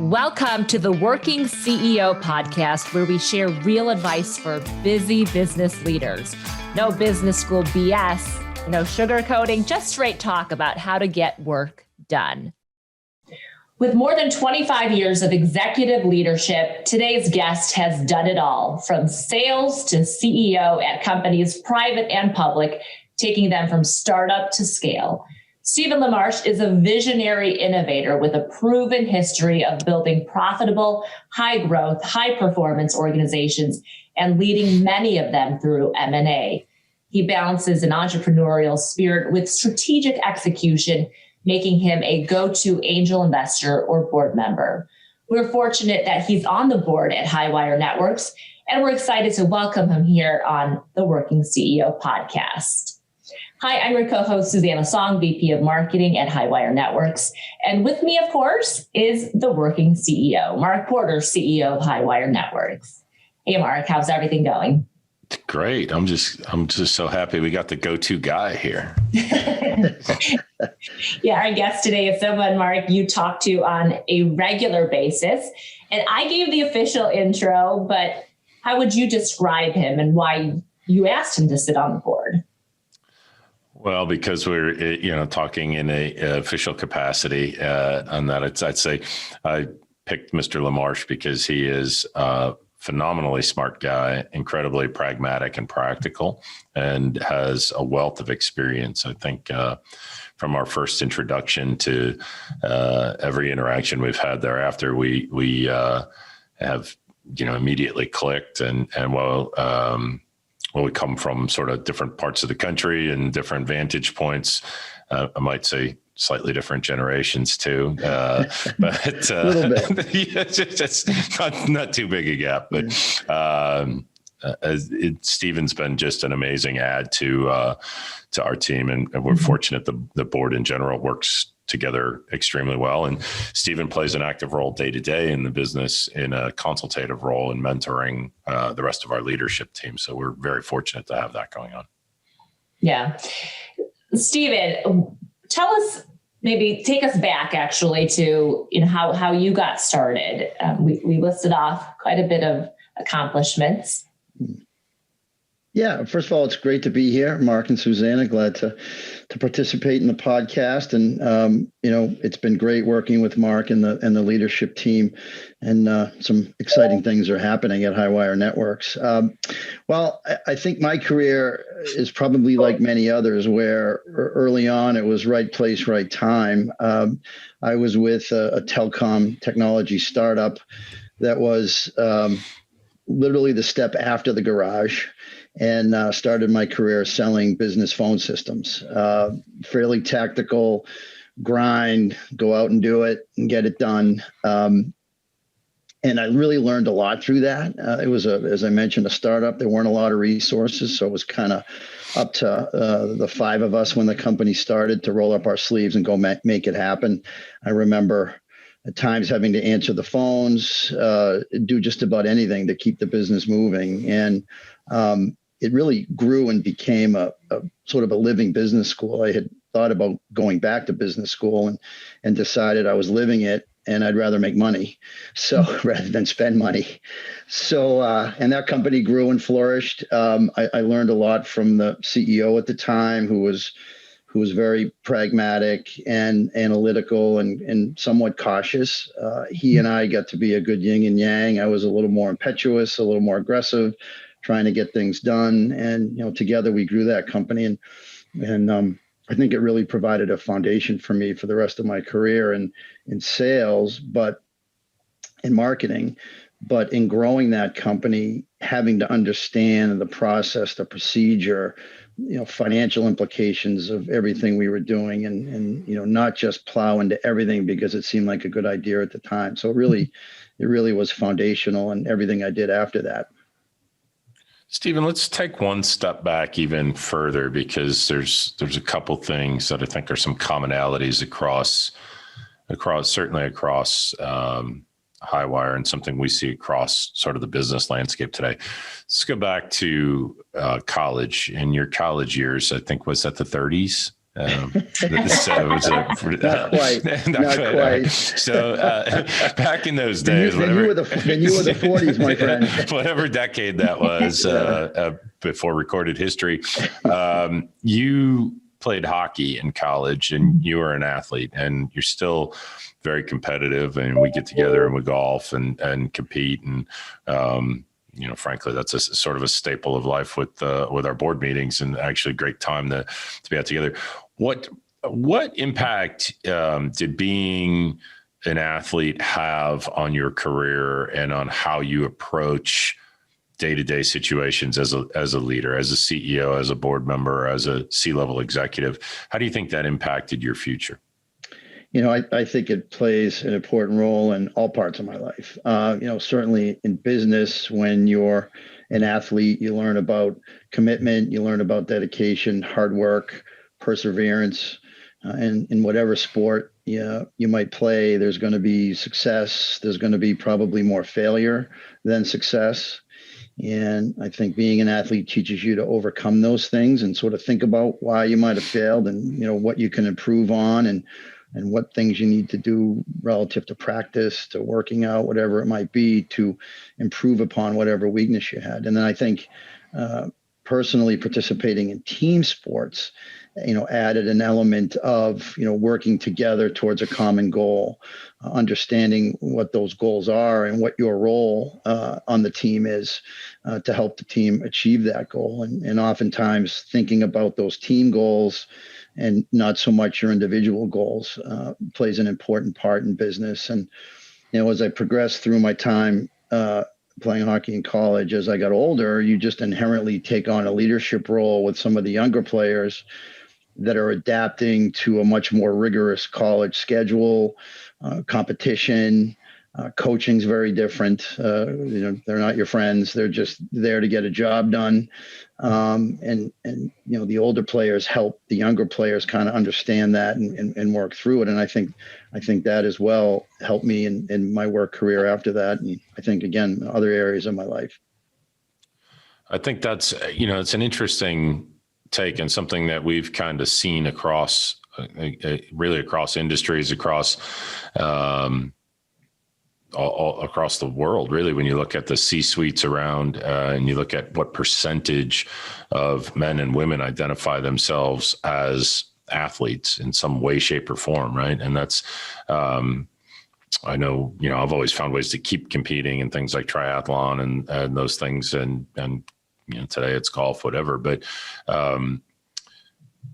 Welcome to the Working CEO podcast, where we share real advice for busy business leaders. No business school BS, no sugarcoating, just straight talk about how to get work done. With more than 25 years of executive leadership, today's guest has done it all, from sales to CEO at companies private and public, taking them from startup to scale. Stephen LaMarche is a visionary innovator with a proven history of building profitable, high-growth, high-performance organizations and leading many of them through M&A. He balances an entrepreneurial spirit with strategic execution, making him a go-to angel investor or board member. We're fortunate that he's on the board at Highwire Networks, and we're excited to welcome him here on the Working CEO podcast. Hi, I'm your co-host, Susanna Song, VP of Marketing at Highwire Networks. And with me, of course, is the Working CEO, Mark Porter, CEO of Highwire Networks. Hey, Mark, how's everything going? Great. I'm just so happy we got the go-to guy here. Yeah, our guest today is someone, Mark, you talk to on a regular basis. And I gave the official intro, but how would you describe him and why you asked him to sit on the board? Well, because we're, talking in a official capacity on that, I'd say I picked Mr. LaMarche because he is a phenomenally smart guy, incredibly pragmatic and practical, and has a wealth of experience. I think from our first introduction to every interaction we've had thereafter, we have immediately clicked, and we come from sort of different parts of the country and different vantage points. I might say slightly different generations too, but a little bit. Yeah, just not too big a gap. But Stephen's been just an amazing add to our team, and we're fortunate the board in general works together extremely well. And Stephen plays an active role day to day in the business, in a consultative role in mentoring the rest of our leadership team. So we're very fortunate to have that going on. Yeah. Stephen, tell us, maybe take us back actually to how you got started. We listed off quite a bit of accomplishments. Yeah, first of all, it's great to be here, Mark and Susanna. Glad to participate in the podcast, and it's been great working with Mark and the leadership team, and some exciting things are happening at Highwire Networks. Well, I think my career is probably like many others, where early on it was right place, right time. I was with a telecom technology startup that was literally the step after the garage, and started my career selling business phone systems. Fairly tactical, grind, go out and do it and get it done. And I really learned a lot through that. It was, as I mentioned, a startup. There weren't a lot of resources, so it was kind of up to the five of us when the company started to roll up our sleeves and go make it happen. I remember at times having to answer the phones, do just about anything to keep the business moving. And it really grew and became a sort of a living business school. I had thought about going back to business school and decided I was living it and I'd rather make money. So rather than spend money. So, and that company grew and flourished. I learned a lot from the CEO at the time, who was very pragmatic and analytical and somewhat cautious. He and I got to be a good yin and yang. I was a little more impetuous, a little more aggressive, trying to get things done. And, together we grew that company. And I think it really provided a foundation for me for the rest of my career in sales, but in marketing, but in growing that company, having to understand the process, the procedure, financial implications of everything we were doing, and not just plow into everything because it seemed like a good idea at the time. So it really was foundational in everything I did after that. Stephen, let's take one step back even further, because there's a couple things that I think are some commonalities across Highwire, and something we see across sort of the business landscape today. Let's go back to college. In your college years, I think, was that the 30s? So it was not quite. Not quite. So back in those days, then you were the 40s, my friend. Whatever decade that was, before recorded history, you played hockey in college, and you were an athlete, and you're still very competitive. And we get together and we golf and compete, and frankly, that's a sort of a staple of life with our board meetings, and actually a great time to be out together. What impact did being an athlete have on your career and on how you approach day-to-day situations as a leader, as a CEO, as a board member, as a C-level executive? How do you think that impacted your future? I think it plays an important role in all parts of my life. Certainly in business, when you're an athlete, you learn about commitment, you learn about dedication, hard work, perseverance. And in whatever sport you might play, there's going to be success. There's going to be probably more failure than success. And I think being an athlete teaches you to overcome those things and sort of think about why you might have failed, and what you can improve on, and what things you need to do relative to practice, to working out, whatever it might be, to improve upon whatever weakness you had. And then I think personally participating in team sports, added an element of, working together towards a common goal, understanding what those goals are and what your role on the team is to help the team achieve that goal. And oftentimes thinking about those team goals and not so much your individual goals plays an important part in business. And, as I progressed through my time playing hockey in college, as I got older, you just inherently take on a leadership role with some of the younger players that are adapting to a much more rigorous college schedule, competition. Coaching's very different. They're not your friends. They're just there to get a job done. And the older players help the younger players kind of understand that and work through it. And I think that as well helped me in my work career after that. And I think, again, other areas of my life. I think that's, it's an interesting take and something that we've kind of seen across really across industries, across all across the world, really. When you look at the C-suites around and you look at what percentage of men and women identify themselves as athletes in some way, shape, or form, right? And that's, I know, I've always found ways to keep competing in things like triathlon and those things. And today it's golf, whatever. But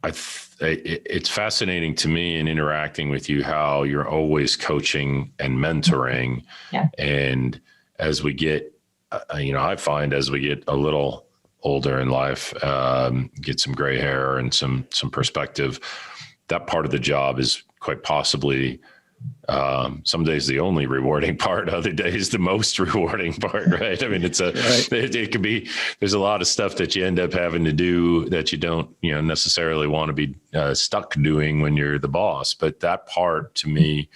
it's fascinating to me in interacting with you how you're always coaching and mentoring. Yeah. And as we get, I find as we get a little older in life, get some gray hair and some perspective, that part of the job is quite possibly some days the only rewarding part, other days the most rewarding part, right? I mean, it could be, there's a lot of stuff that you end up having to do that you don't, necessarily want to be stuck doing when you're the boss. But that part, to me,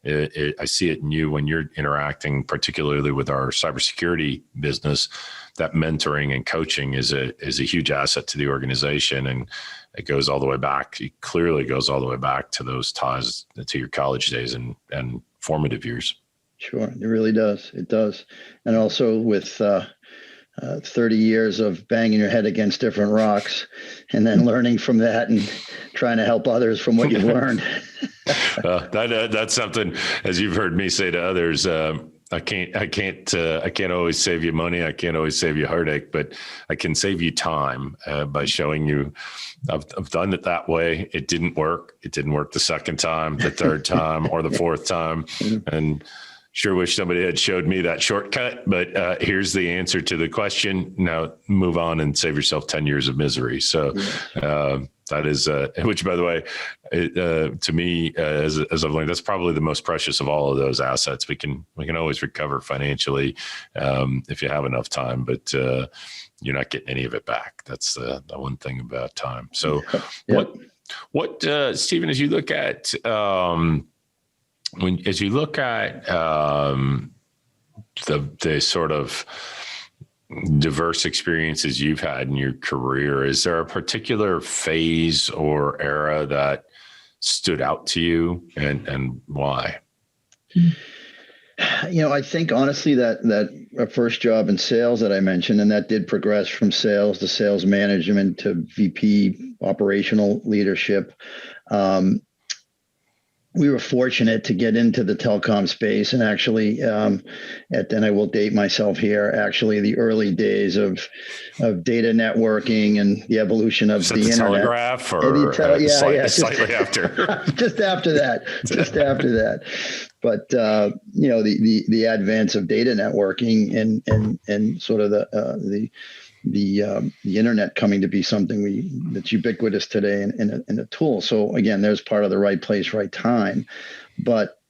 I see it in you when you're interacting, particularly with our cybersecurity business. That mentoring and coaching is a huge asset to the organization, and it goes all the way back. It clearly goes all the way back to those ties to your college days and formative years. Sure, it really does. It does, and also with 30 years of banging your head against different rocks, and then learning from that and trying to help others from what you've learned. That's something, as you've heard me say to others. I can't always save you money. I can't always save you heartache, but I can save you time by showing you I've done it that way. It didn't work. It didn't work the second time, the third time, or the fourth time. And sure wish somebody had showed me that shortcut, but here's the answer to the question. Now move on and save yourself 10 years of misery. So that is, which by the way, to me, as I've learned, that's probably the most precious of all of those assets. We can always recover financially if you have enough time, but you're not getting any of it back. That's the one thing about time. So what Stephen, as you look at, the sort of, diverse experiences you've had in your career, is there a particular phase or era that stood out to you, and why? I think honestly that first job in sales that I mentioned, and that did progress from sales to sales management to VP operational leadership. We were fortunate to get into the telecom space, and actually, and I will date myself here, actually the early days of data networking and the evolution of the internet. Telegraph, or slightly after? Just after that. But the advance of data networking and sort of the internet coming to be something that's ubiquitous today in a tool. So again, there's part of the right place, right time. But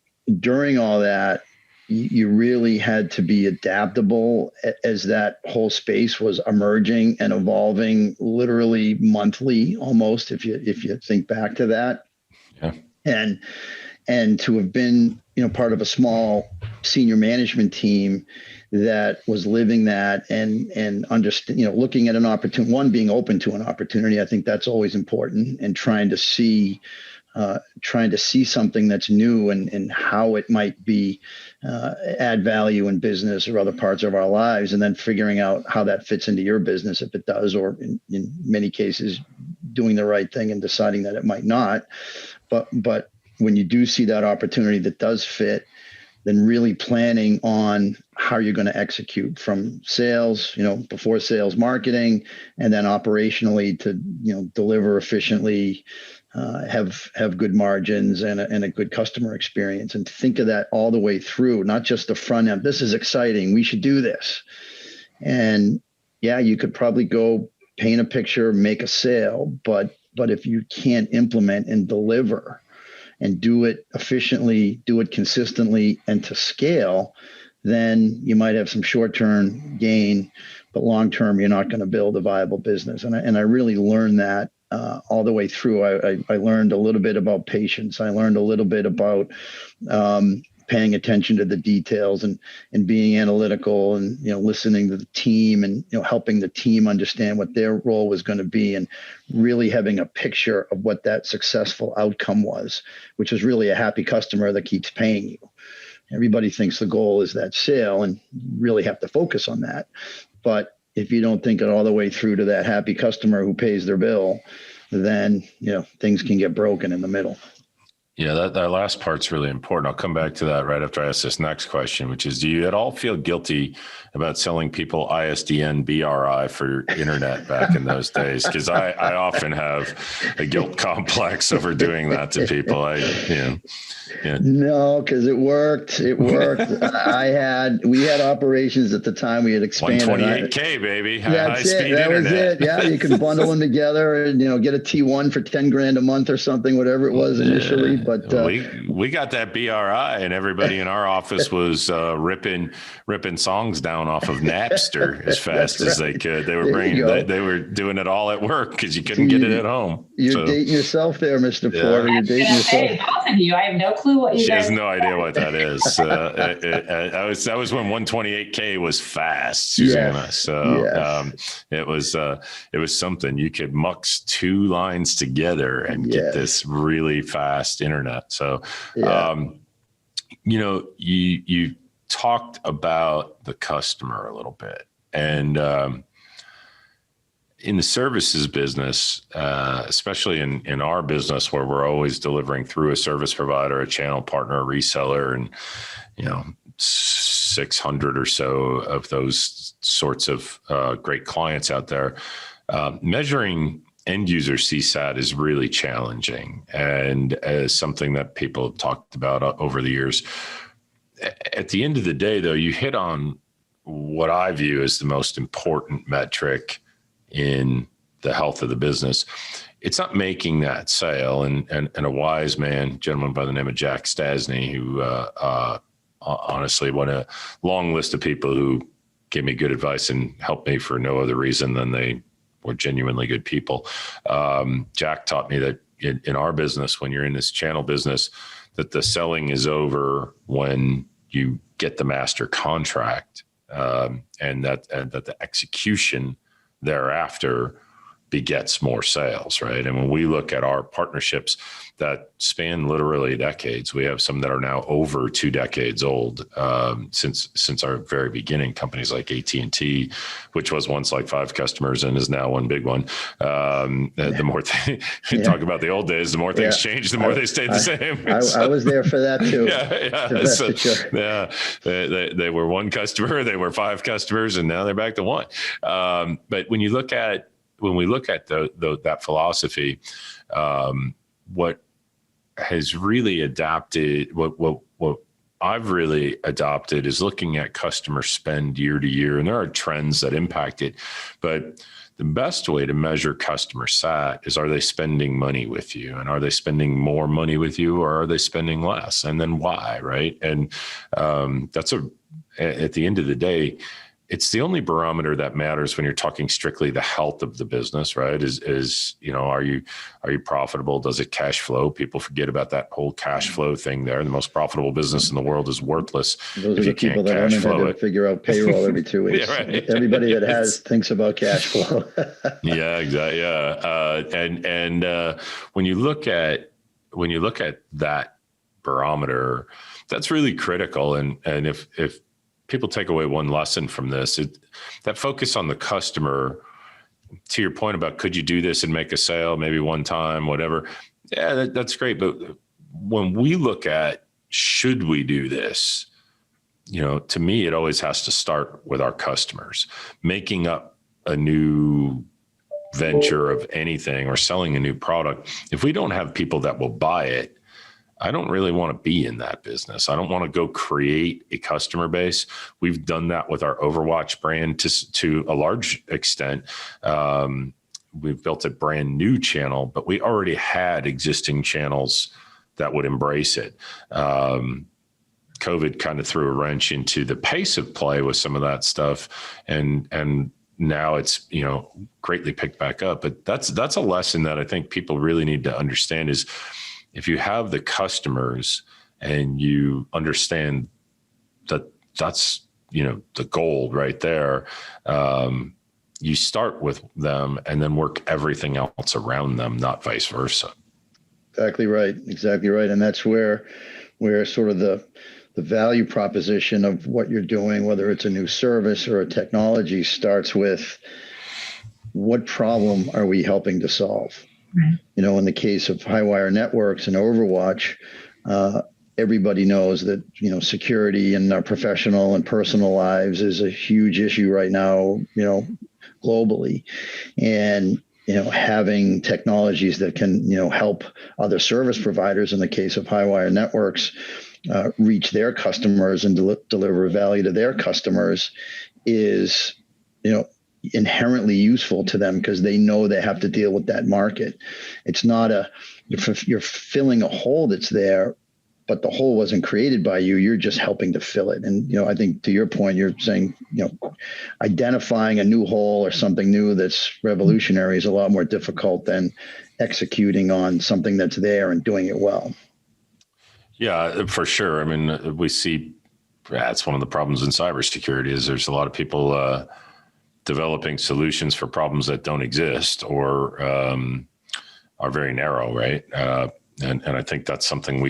during all that, you really had to be adaptable as that whole space was emerging and evolving literally monthly, almost, if you think back to that. Yeah. And to have been, part of a small senior management team that was living that and understand, looking at an opportunity, being open to an opportunity. I think that's always important, and trying to see something that's new and how it might be add value in business or other parts of our lives, and then figuring out how that fits into your business, if it does, or in many cases, doing the right thing and deciding that it might not. But when you do see that opportunity that does fit, then really planning on how you're going to execute from sales, before sales, marketing, and then operationally to, deliver efficiently, have good margins and a good customer experience, and think of that all the way through, not just the front end. This is exciting. We should do this. And yeah, you could probably go paint a picture, make a sale, but if you can't implement and deliver and do it efficiently, do it consistently, and to scale, then you might have some short-term gain, but long-term, you're not going to build a viable business. And I really learned that all the way through. I learned a little bit about patience. I learned a little bit about paying attention to the details and being analytical, and listening to the team, and helping the team understand what their role was going to be, and really having a picture of what that successful outcome was, which is really a happy customer that keeps paying you. Everybody thinks the goal is that sale, and you really have to focus on that. But if you don't think it all the way through to that happy customer who pays their bill, then things can get broken in the middle. Yeah, that last part's really important. I'll come back to that right after I ask this next question, which is, do you at all feel guilty about selling people ISDN BRI for internet back in those days? Because I often have a guilt complex over doing that to people. Yeah. No, because it worked. We had operations at the time. We had expanded. 128K, baby. That's it. That was it. Yeah, you could bundle them together and get a T1 for $10,000 a month or something, whatever it was initially. But we got that BRI, and everybody in our office was ripping songs down off of Napster as fast as they could. They were they were doing it all at work because you couldn't get it at home. You're dating yourself there, Mr. Porter. You're dating yourself. Hey, both of you. I have no clue what you. She has no idea what that is. That was when 128K was fast, Susanna. Yes. So it was something. You could mux two lines together and get this really fast internet. So, you talked about the customer a little bit, and in the services business, especially in our business, where we're always delivering through a service provider, a channel partner, a reseller, and 600 or so of those sorts of great clients out there, measuring end user CSAT is really challenging, and as something that people have talked about over the years. At the end of the day, though, you hit on what I view as the most important metric in the health of the business. It's not making that sale. And a wise man, gentleman by the name of Jack Stasny, who honestly, one a long list of people who gave me good advice and helped me for no other reason than they were genuinely good people. Jack taught me that in our business, when you're in this channel business, that the selling is over when you get the master contract. and that the execution thereafter begets more sales, right? And when we look at our partnerships that span literally decades, we have some that are now over 2 decades old, since our very beginning. Companies like AT&T, which was once like 5 customers and is now one big one. The more talk about the old days, the more things change, the more they stay the same. I was there for that too. They were 1 customer, they were 5 customers, and now they're back to 1. But when we look at that philosophy, what has really adapted, what I've really adopted is looking at customer spend year to year, and there are trends that impact it. But the best way to measure customer sat is, are they spending money with you? And are they spending more money with you, or are they spending less? And then why, right? And at the end of the day, it's the only barometer that matters when you're talking strictly the health of the business, right? Is are you profitable? Does it cash flow? People forget about that whole cash flow thing there. The most profitable business in the world is worthless if you can't cash flow it. Figure out payroll every 2 weeks. Yeah, right. Everybody that has thinks about cash flow. Yeah, exactly. Yeah, and when you look at that barometer, that's really critical. And if people take away one lesson from this, that focus on the customer, to your point about, could you do this and make a sale maybe one time, whatever. Yeah, that's great. But when we look at, should we do this? To me, it always has to start with our customers. Making up a new venture of anything or selling a new product, if we don't have people that will buy it, I don't really want to be in that business. I don't want to go create a customer base. We've done that with our Overwatch brand to a large extent. We've built a brand new channel, but we already had existing channels that would embrace it. COVID kind of threw a wrench into the pace of play with some of that stuff. And now it's, greatly picked back up. But that's a lesson that I think people really need to understand is, if you have the customers and you understand that that's, the gold right there, you start with them and then work everything else around them, not vice versa. Exactly right. And that's where sort of the value proposition of what you're doing, whether it's a new service or a technology, starts with, what problem are we helping to solve? Right. In the case of Highwire Networks and Overwatch, everybody knows that, security in our professional and personal lives is a huge issue right now, globally. And, having technologies that can, help other service providers, in the case of Highwire Networks, reach their customers and deliver value to their customers is, inherently useful to them, because they know they have to deal with that market. It's not you're filling a hole that's there, but the hole wasn't created by you. You're just helping to fill it. And, I think to your point, you're saying, identifying a new hole or something new that's revolutionary is a lot more difficult than executing on something that's there and doing it well. Yeah, for sure. I mean, we see that's one of the problems in cybersecurity is there's a lot of people developing solutions for problems that don't exist or are very narrow, right? And I think that's something that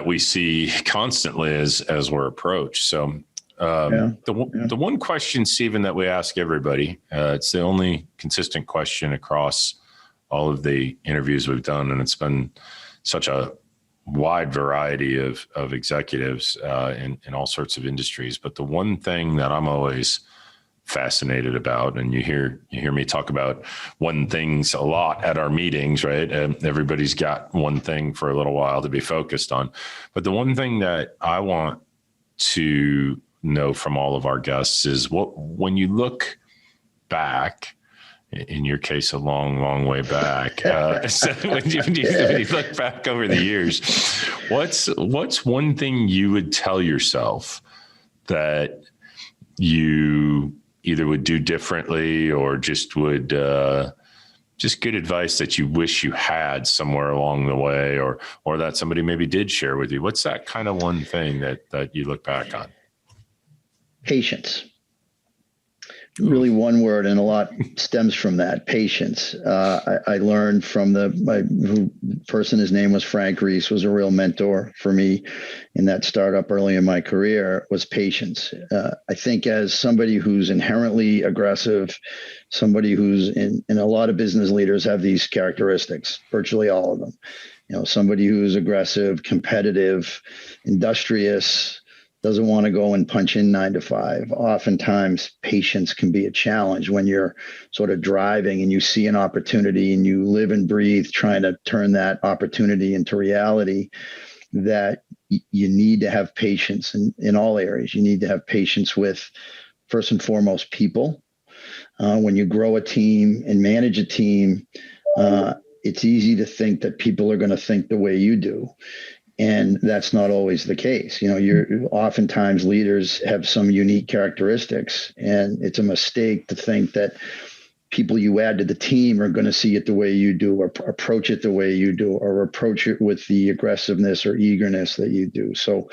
we see constantly as we're approached. So the one question, Stephen, that we ask everybody, it's the only consistent question across all of the interviews we've done, and it's been such a wide variety of executives in all sorts of industries. But the one thing that I'm always fascinated about, and you hear me talk about one things a lot at our meetings, right? And everybody's got one thing for a little while to be focused on. But the one thing that I want to know from all of our guests is when you look back, in your case, a long, long way back. So when you look back over the years, what's one thing you would tell yourself that you either would do differently or just would just good advice that you wish you had somewhere along the way, or that somebody maybe did share with you? What's that kind of one thing that you look back on? Patience. Really one word, and a lot stems from that, patience. I learned from the person, his name was Frank Reese, was a real mentor for me in that startup early in my career, was patience. I think as somebody who's inherently aggressive, somebody who's in a lot of business leaders have these characteristics, virtually all of them. Somebody who's aggressive, competitive, industrious, doesn't want to go and punch in 9 to 5. Oftentimes, patience can be a challenge when you're sort of driving and you see an opportunity and you live and breathe trying to turn that opportunity into reality, that you need to have patience in all areas. You need to have patience with, first and foremost, people. When you grow a team and manage a team, it's easy to think that people are going to think the way you do. And that's not always the case. You're oftentimes leaders have some unique characteristics, and it's a mistake to think that people you add to the team are going to see it the way you do, or approach it the way you do, or approach it with the aggressiveness or eagerness that you do. So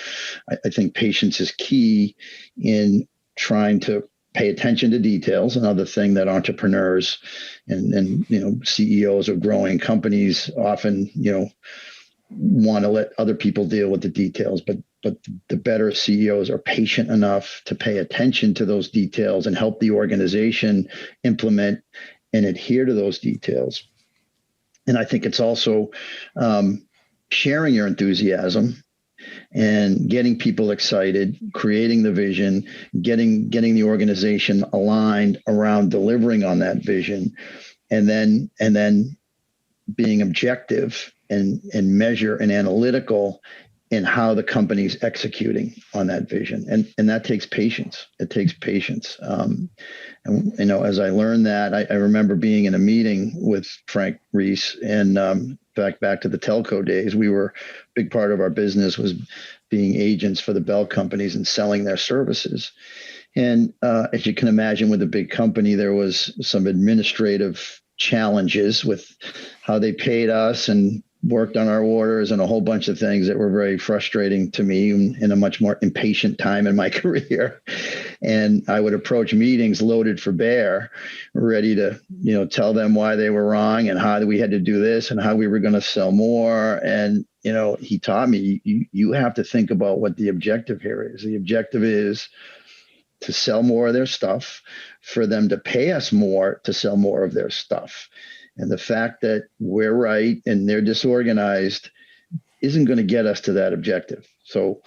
I think patience is key in trying to pay attention to details. Another thing that entrepreneurs and CEOs of growing companies often, want to let other people deal with the details, but the better CEOs are patient enough to pay attention to those details and help the organization implement and adhere to those details. And I think it's also sharing your enthusiasm and getting people excited, creating the vision, getting the organization aligned around delivering on that vision, and then being objective and measure and analytical in how the company's executing on that vision. And that takes patience. It takes patience. And, as I learned that, I remember being in a meeting with Frank Reese, and back to the telco days, a big part of our business was being agents for the bell companies and selling their services. And as you can imagine, with a big company, there was some administrative challenges with how they paid us and worked on our orders and a whole bunch of things that were very frustrating to me in a much more impatient time in my career. And I would approach meetings loaded for bear, ready to, tell them why they were wrong and how we had to do this and how we were going to sell more. And, he taught me, you have to think about what the objective here is. The objective is to sell more of their stuff, for them to pay us more to sell more of their stuff. And the fact that we're right and they're disorganized isn't going to get us to that objective. So,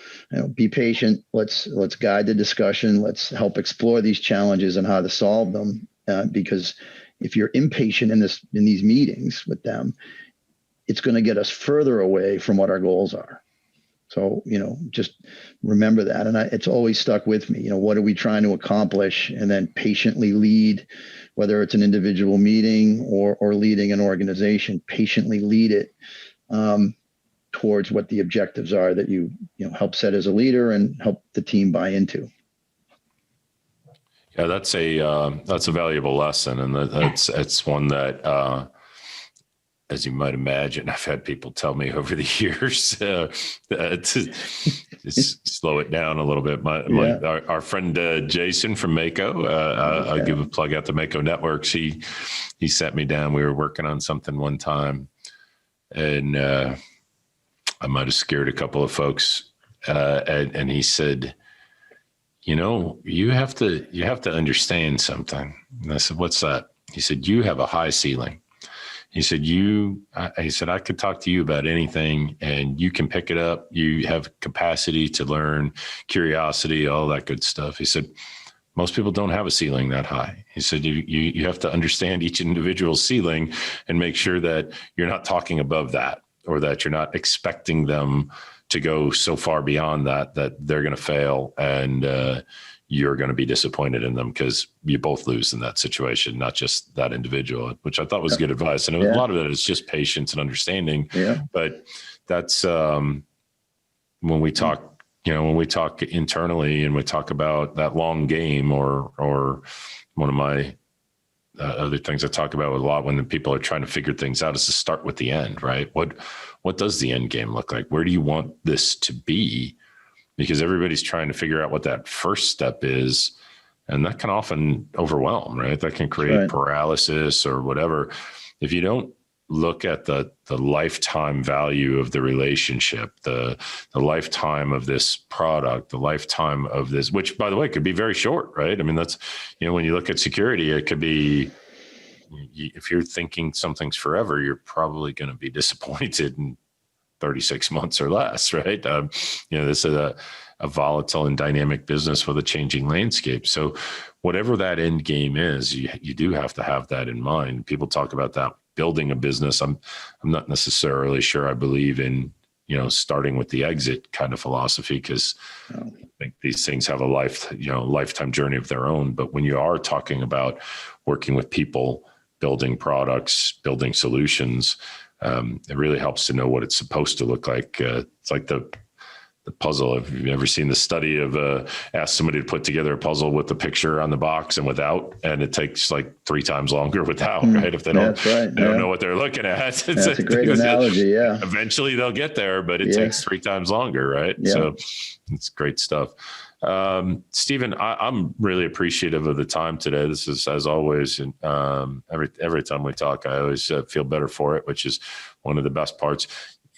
be patient. Let's guide the discussion. Let's help explore these challenges and how to solve them. Because if you're impatient in these meetings with them, it's going to get us further away from what our goals are. So, just remember that. And it's always stuck with me. What are we trying to accomplish? And then patiently lead, whether it's an individual meeting or leading an organization, patiently lead it towards what the objectives are that you help set as a leader and help the team buy into. Yeah, that's a valuable lesson. And that's one that, as you might imagine, I've had people tell me over the years to slow it down a little bit. Our friend Jason from Mako, I'll give a plug out to Mako Networks. He sat me down. We were working on something one time, and I might have scared a couple of folks. And he said, you have to understand something. And I said, what's that? He said, you have a high ceiling. He said, I could talk to you about anything and you can pick it up. You have capacity to learn, curiosity, all that good stuff. He said, most people don't have a ceiling that high. He said, you have to understand each individual ceiling and make sure that you're not talking above that, or that you're not expecting them to go so far beyond that they're going to fail and you're going to be disappointed in them, because you both lose in that situation, not just that individual, which I thought was good advice. And a lot of it is just patience and understanding. Yeah. But that's when we talk internally and we talk about that long game, or one of my other things I talk about a lot when people are trying to figure things out is to start with the end, right? What does the end game look like? Where do you want this to be? because everybody's trying to figure out what that first step is. And that can often overwhelm, right? That can create paralysis or whatever. If you don't look at the lifetime value of the relationship, the lifetime of this product, the lifetime of this, which by the way, could be very short, right? I mean, that's, when you look at security, it could be, if you're thinking something's forever, you're probably going to be disappointed in 36 months or less, right? This is a volatile and dynamic business with a changing landscape. So whatever that end game is, you do have to have that in mind. People talk about that building a business. I'm not necessarily sure I believe in, starting with the exit kind of philosophy, because I think these things have a lifetime journey of their own. But when you are talking about working with people, building products, building solutions, it really helps to know what it's supposed to look like. It's like the puzzle. Have you ever seen the study of ask somebody to put together a puzzle with the picture on the box and without, and it takes like 3 times longer without, right? If they don't, they don't know what they're looking at. That's a great analogy. Yeah. Eventually they'll get there, but it takes 3 times longer, right? Yeah. So it's great stuff. Stephen, I'm really appreciative of the time today. This is, as always, and every time we talk, I always feel better for it, which is one of the best parts.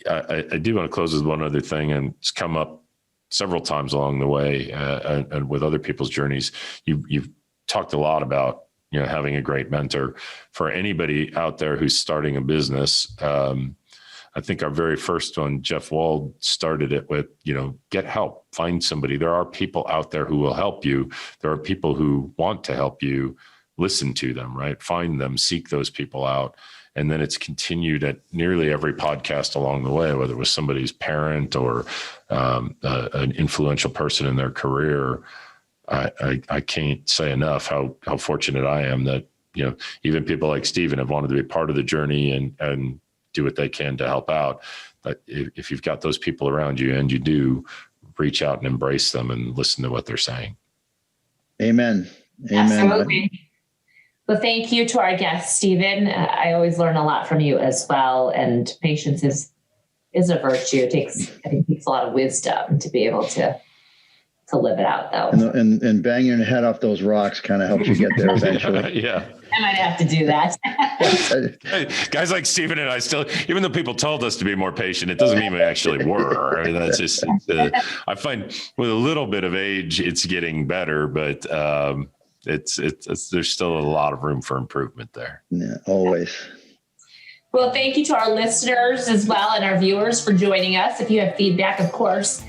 I do want to close with one other thing, and it's come up several times along the way, and with other people's journeys. You've talked a lot about having a great mentor. For anybody out there who's starting a business, I think our very first one, Jeff Wald, started it with get help, find somebody. There are people out there who will help you. There are people who want to help you. Listen to them, right? Find them, seek those people out. And then it's continued at nearly every podcast along the way, whether it was somebody's parent or an influential person in their career. I can't say enough how fortunate I am that, even people like Stephen have wanted to be part of the journey and do what they can to help out. But if you've got those people around you, and you do, reach out and embrace them and listen to what they're saying. Amen. Absolutely. Well, thank you to our guest, Stephen. I always learn a lot from you as well. And patience is a virtue. I think it takes a lot of wisdom to be able to live it out, though. And banging your head off those rocks kind of helps you get there eventually. Yeah. I might have to do that. Guys like Stephen and I still, even though people told us to be more patient, it doesn't mean we actually were. I mean, that's just, I find with a little bit of age, it's getting better, but it's there's still a lot of room for improvement there. Yeah, always. Well, thank you to our listeners as well and our viewers for joining us. If you have feedback, of course,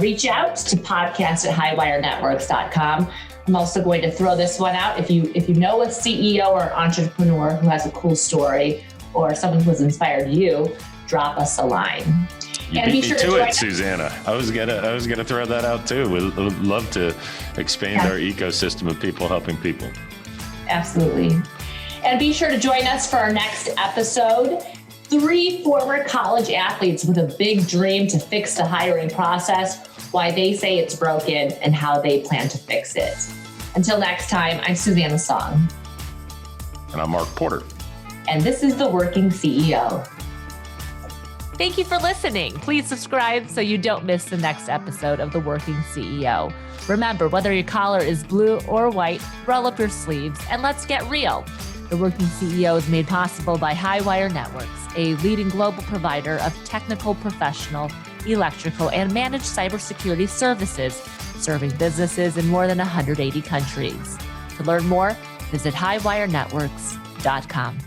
reach out to podcast@highwirenetworks.com. I'm also going to throw this one out. If you know a CEO or entrepreneur who has a cool story or someone who has inspired you, drop us a line. You beat me to it, Susanna. I was gonna throw that out too. We'd love to expand our ecosystem of people helping people. Absolutely. And be sure to join us for our next episode. 3 former college athletes with a big dream to fix the hiring process, why they say it's broken, and how they plan to fix it. Until next time, I'm Susanna Song. And I'm Mark Porter. And this is The Working CEO. Thank you for listening. Please subscribe so you don't miss the next episode of The Working CEO. Remember, whether your collar is blue or white, roll up your sleeves and let's get real. The Working CEO is made possible by Highwire Networks, a leading global provider of technical, professional, electrical, and managed cybersecurity services, serving businesses in more than 180 countries. To learn more, visit highwirenetworks.com.